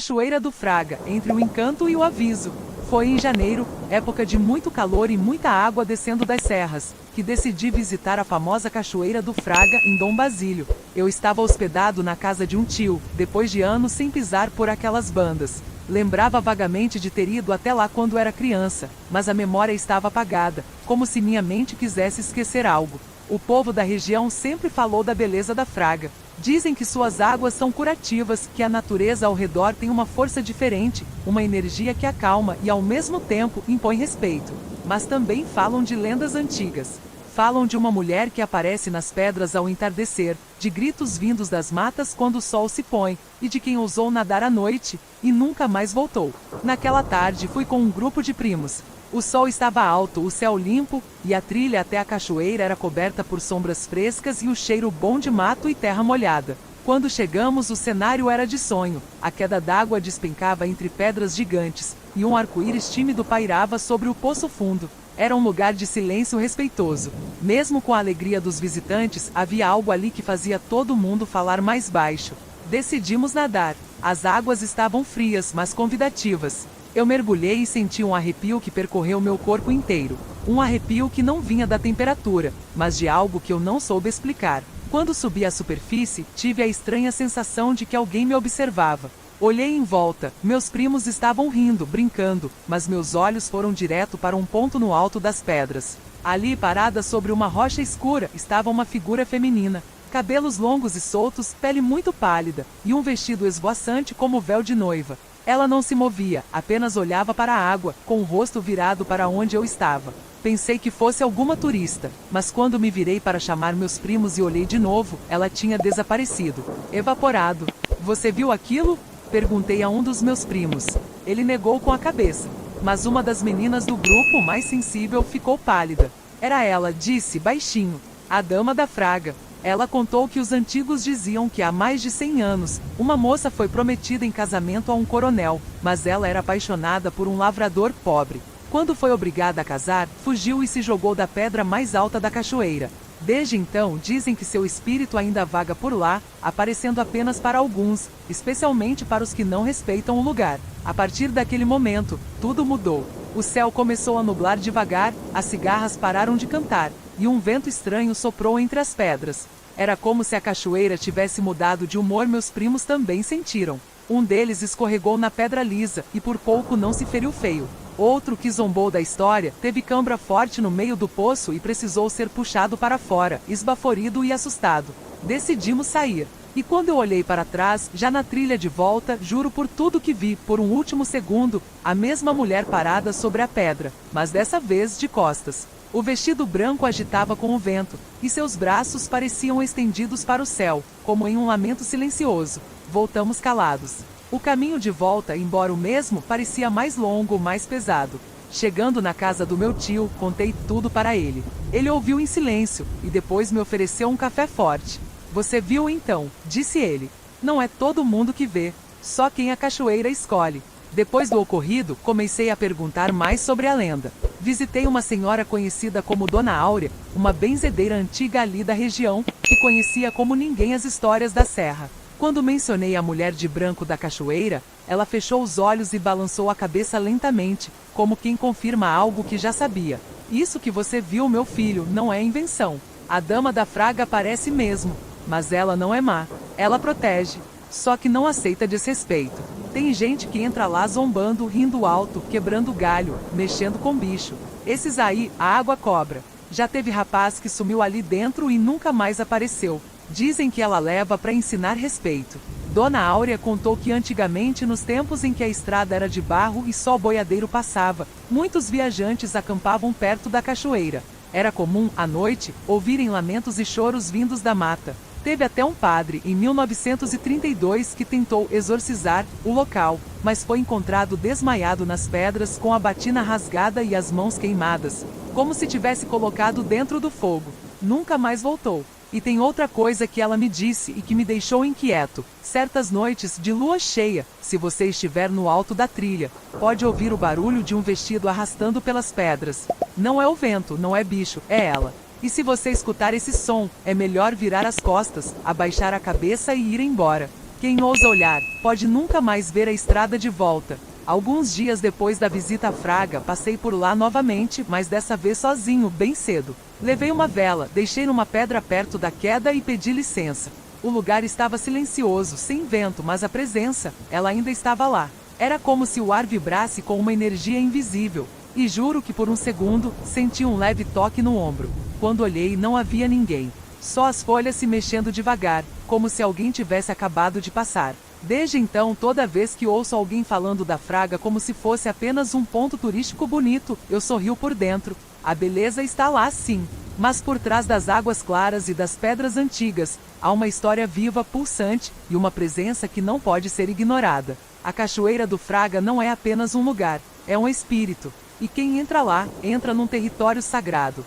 Cachoeira do Fraga, entre o encanto e o aviso. Foi em janeiro, época de muito calor e muita água descendo das serras, que decidi visitar a famosa Cachoeira do Fraga, em Dom Basílio. Eu estava hospedado na casa de um tio, depois de anos sem pisar por aquelas bandas. Lembrava vagamente de ter ido até lá quando era criança, mas a memória estava apagada, como se minha mente quisesse esquecer algo. O povo da região sempre falou da beleza da Fraga. Dizem que suas águas são curativas, que a natureza ao redor tem uma força diferente, uma energia que acalma e ao mesmo tempo impõe respeito. Mas também falam de lendas antigas. Falam de uma mulher que aparece nas pedras ao entardecer, de gritos vindos das matas quando o sol se põe, e de quem ousou nadar à noite e nunca mais voltou. Naquela tarde fui com um grupo de primos. O sol estava alto, o céu limpo, e a trilha até a cachoeira era coberta por sombras frescas e o cheiro bom de mato e terra molhada. Quando chegamos, o cenário era de sonho. A queda d'água despencava entre pedras gigantes, e um arco-íris tímido pairava sobre o poço fundo. Era um lugar de silêncio respeitoso. Mesmo com a alegria dos visitantes, havia algo ali que fazia todo mundo falar mais baixo. Decidimos nadar. As águas estavam frias, mas convidativas. Eu mergulhei e senti um arrepio que percorreu meu corpo inteiro. Um arrepio que não vinha da temperatura, mas de algo que eu não soube explicar. Quando subi à superfície, tive a estranha sensação de que alguém me observava. Olhei em volta, meus primos estavam rindo, brincando, mas meus olhos foram direto para um ponto no alto das pedras. Ali, parada sobre uma rocha escura, estava uma figura feminina. Cabelos longos e soltos, pele muito pálida, e um vestido esvoaçante como véu de noiva. Ela não se movia, apenas olhava para a água, com o rosto virado para onde eu estava. Pensei que fosse alguma turista, mas quando me virei para chamar meus primos e olhei de novo, ela tinha desaparecido. Evaporado. Você viu aquilo? Perguntei a um dos meus primos. Ele negou com a cabeça. Mas uma das meninas do grupo, mais sensível, ficou pálida. Era ela, disse, baixinho. A Dama da Fraga. Ela contou que os antigos diziam que há mais de 100 anos, uma moça foi prometida em casamento a um coronel, mas ela era apaixonada por um lavrador pobre. Quando foi obrigada a casar, fugiu e se jogou da pedra mais alta da cachoeira. Desde então, dizem que seu espírito ainda vaga por lá, aparecendo apenas para alguns, especialmente para os que não respeitam o lugar. A partir daquele momento, tudo mudou. O céu começou a nublar devagar, as cigarras pararam de cantar, e um vento estranho soprou entre as pedras. Era como se a cachoeira tivesse mudado de humor. Meus primos também sentiram. Um deles escorregou na pedra lisa, e por pouco não se feriu feio. Outro, que zombou da história, teve cãibra forte no meio do poço e precisou ser puxado para fora, esbaforido e assustado. Decidimos sair. E quando eu olhei para trás, já na trilha de volta, juro por tudo que vi, por um último segundo, a mesma mulher parada sobre a pedra, mas dessa vez de costas. O vestido branco agitava com o vento, e seus braços pareciam estendidos para o céu, como em um lamento silencioso. Voltamos calados. O caminho de volta, embora o mesmo, parecia mais longo, mais pesado. Chegando na casa do meu tio, contei tudo para ele. Ele ouviu em silêncio, e depois me ofereceu um café forte. Você viu então, disse ele. Não é todo mundo que vê, só quem a cachoeira escolhe. Depois do ocorrido, comecei a perguntar mais sobre a lenda. Visitei uma senhora conhecida como Dona Áurea, uma benzedeira antiga ali da região, que conhecia como ninguém as histórias da serra. Quando mencionei a mulher de branco da cachoeira, ela fechou os olhos e balançou a cabeça lentamente, como quem confirma algo que já sabia. Isso que você viu, meu filho, não é invenção. A Dama da Fraga aparece mesmo, mas ela não é má. Ela protege, só que não aceita desrespeito. Tem gente que entra lá zombando, rindo alto, quebrando galho, mexendo com bicho. Esses aí, a água cobra. Já teve rapaz que sumiu ali dentro e nunca mais apareceu. Dizem que ela leva para ensinar respeito. Dona Áurea contou que antigamente, nos tempos em que a estrada era de barro e só boiadeiro passava, muitos viajantes acampavam perto da cachoeira. Era comum, à noite, ouvirem lamentos e choros vindos da mata. Teve até um padre, em 1932, que tentou exorcizar o local, mas foi encontrado desmaiado nas pedras com a batina rasgada e as mãos queimadas, como se tivesse colocado dentro do fogo. Nunca mais voltou. E tem outra coisa que ela me disse e que me deixou inquieto. Certas noites de lua cheia, se você estiver no alto da trilha, pode ouvir o barulho de um vestido arrastando pelas pedras. Não é o vento, não é bicho, é ela. E se você escutar esse som, é melhor virar as costas, abaixar a cabeça e ir embora. Quem ousa olhar, pode nunca mais ver a estrada de volta. Alguns dias depois da visita à Fraga, passei por lá novamente, mas dessa vez sozinho, bem cedo. Levei uma vela, deixei numa pedra perto da queda e pedi licença. O lugar estava silencioso, sem vento, mas a presença, ela ainda estava lá. Era como se o ar vibrasse com uma energia invisível. E juro que por um segundo, senti um leve toque no ombro. Quando olhei, não havia ninguém. Só as folhas se mexendo devagar, como se alguém tivesse acabado de passar. Desde então, toda vez que ouço alguém falando da Fraga como se fosse apenas um ponto turístico bonito, eu sorrio por dentro. A beleza está lá sim, mas por trás das águas claras e das pedras antigas, há uma história viva, pulsante, e uma presença que não pode ser ignorada. A Cachoeira do Fraga não é apenas um lugar, é um espírito. E quem entra lá, entra num território sagrado.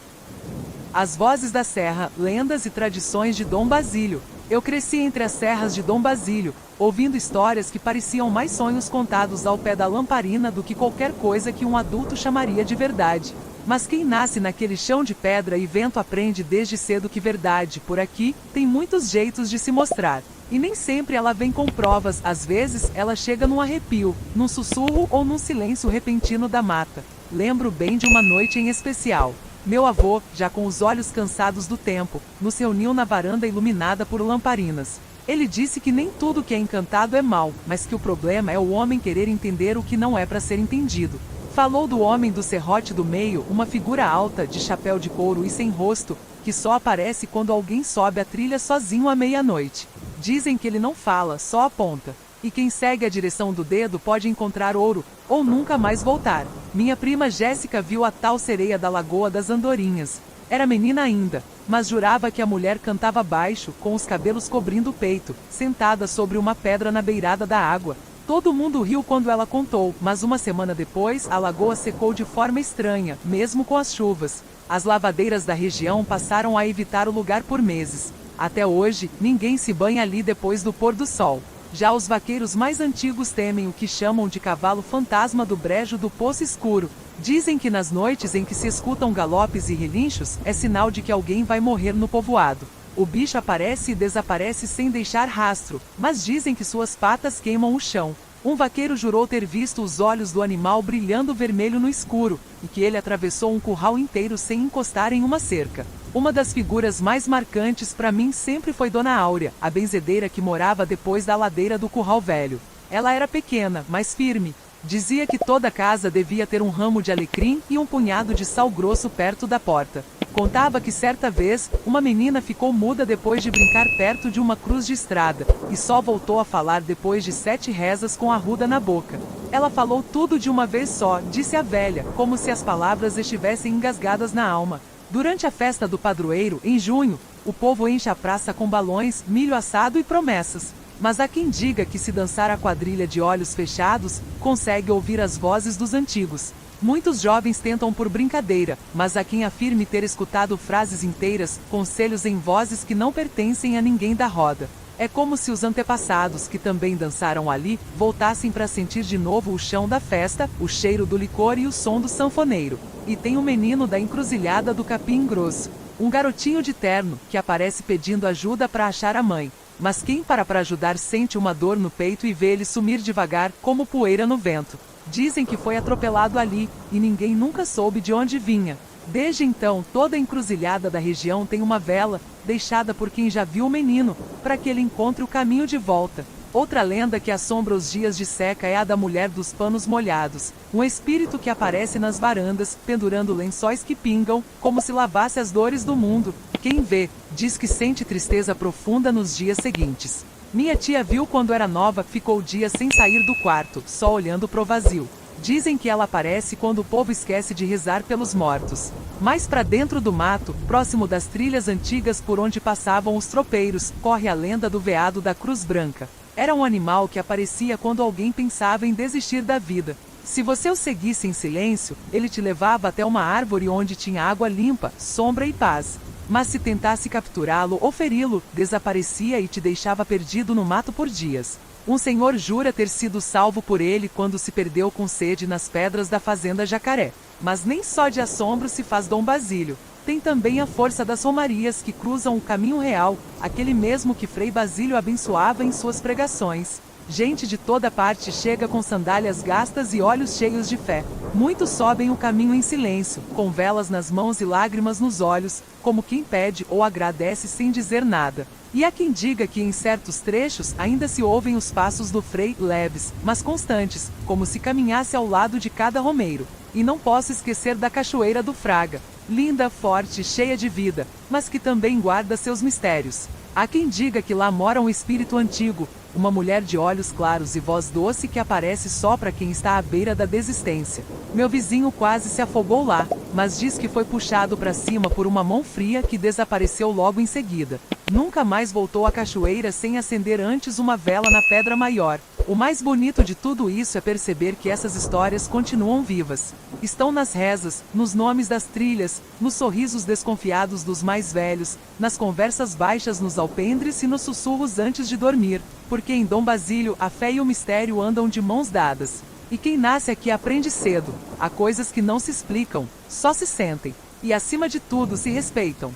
As vozes da serra, lendas e tradições de Dom Basílio. Eu cresci entre as serras de Dom Basílio, ouvindo histórias que pareciam mais sonhos contados ao pé da lamparina do que qualquer coisa que um adulto chamaria de verdade. Mas quem nasce naquele chão de pedra e vento aprende desde cedo que verdade, por aqui, tem muitos jeitos de se mostrar. E nem sempre ela vem com provas, às vezes ela chega num arrepio, num sussurro ou num silêncio repentino da mata. Lembro bem de uma noite em especial. Meu avô, já com os olhos cansados do tempo, nos reuniu na varanda iluminada por lamparinas. Ele disse que nem tudo que é encantado é mal, mas que o problema é o homem querer entender o que não é para ser entendido. Falou do homem do serrote do meio, uma figura alta, de chapéu de couro e sem rosto, que só aparece quando alguém sobe a trilha sozinho à meia-noite. Dizem que ele não fala, só aponta. E quem segue a direção do dedo pode encontrar ouro, ou nunca mais voltar. Minha prima Jéssica viu a tal sereia da Lagoa das Andorinhas. Era menina ainda, mas jurava que a mulher cantava baixo, com os cabelos cobrindo o peito, sentada sobre uma pedra na beirada da água. Todo mundo riu quando ela contou, mas uma semana depois, a lagoa secou de forma estranha, mesmo com as chuvas. As lavadeiras da região passaram a evitar o lugar por meses. Até hoje, ninguém se banha ali depois do pôr do sol. Já os vaqueiros mais antigos temem o que chamam de cavalo fantasma do brejo do Poço Escuro. Dizem que nas noites em que se escutam galopes e relinchos, é sinal de que alguém vai morrer no povoado. O bicho aparece e desaparece sem deixar rastro, mas dizem que suas patas queimam o chão. Um vaqueiro jurou ter visto os olhos do animal brilhando vermelho no escuro, e que ele atravessou um curral inteiro sem encostar em uma cerca. Uma das figuras mais marcantes para mim sempre foi Dona Áurea, a benzedeira que morava depois da ladeira do curral velho. Ela era pequena, mas firme. Dizia que toda casa devia ter um ramo de alecrim e um punhado de sal grosso perto da porta. Contava que certa vez, uma menina ficou muda depois de brincar perto de uma cruz de estrada, e só voltou a falar depois de 7 rezas com a arruda na boca. Ela falou tudo de uma vez só, disse a velha, como se as palavras estivessem engasgadas na alma. Durante a festa do padroeiro, em junho, o povo enche a praça com balões, milho assado e promessas. Mas há quem diga que se dançar a quadrilha de olhos fechados, consegue ouvir as vozes dos antigos. Muitos jovens tentam por brincadeira, mas há quem afirme ter escutado frases inteiras, conselhos em vozes que não pertencem a ninguém da roda. É como se os antepassados, que também dançaram ali, voltassem para sentir de novo o chão da festa, o cheiro do licor e o som do sanfoneiro. E tem um menino da encruzilhada do Capim Grosso, um garotinho de terno, que aparece pedindo ajuda para achar a mãe. Mas quem para ajudar sente uma dor no peito e vê ele sumir devagar, como poeira no vento. Dizem que foi atropelado ali, e ninguém nunca soube de onde vinha. Desde então, toda a encruzilhada da região tem uma vela, deixada por quem já viu o menino, para que ele encontre o caminho de volta. Outra lenda que assombra os dias de seca é a da mulher dos panos molhados, um espírito que aparece nas varandas, pendurando lençóis que pingam, como se lavasse as dores do mundo. Quem vê, diz que sente tristeza profunda nos dias seguintes. Minha tia viu quando era nova, ficou dias sem sair do quarto, só olhando pro vazio. Dizem que ela aparece quando o povo esquece de rezar pelos mortos. Mais para dentro do mato, próximo das trilhas antigas por onde passavam os tropeiros, corre a lenda do veado da Cruz Branca. Era um animal que aparecia quando alguém pensava em desistir da vida. Se você o seguisse em silêncio, ele te levava até uma árvore onde tinha água limpa, sombra e paz. Mas se tentasse capturá-lo ou feri-lo, desaparecia e te deixava perdido no mato por dias. Um senhor jura ter sido salvo por ele quando se perdeu com sede nas pedras da fazenda Jacaré. Mas nem só de assombro se faz Dom Basílio. Tem também a força das romarias que cruzam o caminho real, aquele mesmo que Frei Basílio abençoava em suas pregações. Gente de toda parte chega com sandálias gastas e olhos cheios de fé. Muitos sobem o caminho em silêncio, com velas nas mãos e lágrimas nos olhos, como quem pede ou agradece sem dizer nada. E há quem diga que em certos trechos ainda se ouvem os passos do Frei, leves, mas constantes, como se caminhasse ao lado de cada romeiro. E não posso esquecer da Cachoeira do Fraga, linda, forte, cheia de vida, mas que também guarda seus mistérios. Há quem diga que lá mora um espírito antigo, uma mulher de olhos claros e voz doce que aparece só para quem está à beira da desistência. Meu vizinho quase se afogou lá, mas diz que foi puxado para cima por uma mão fria que desapareceu logo em seguida. Nunca mais voltou à cachoeira sem acender antes uma vela na pedra maior. O mais bonito de tudo isso é perceber que essas histórias continuam vivas. Estão nas rezas, nos nomes das trilhas, nos sorrisos desconfiados dos mais velhos, nas conversas baixas nos alpendres e nos sussurros antes de dormir, porque em Dom Basílio a fé e o mistério andam de mãos dadas. E quem nasce aqui aprende cedo. Há coisas que não se explicam, só se sentem. E acima de tudo se respeitam.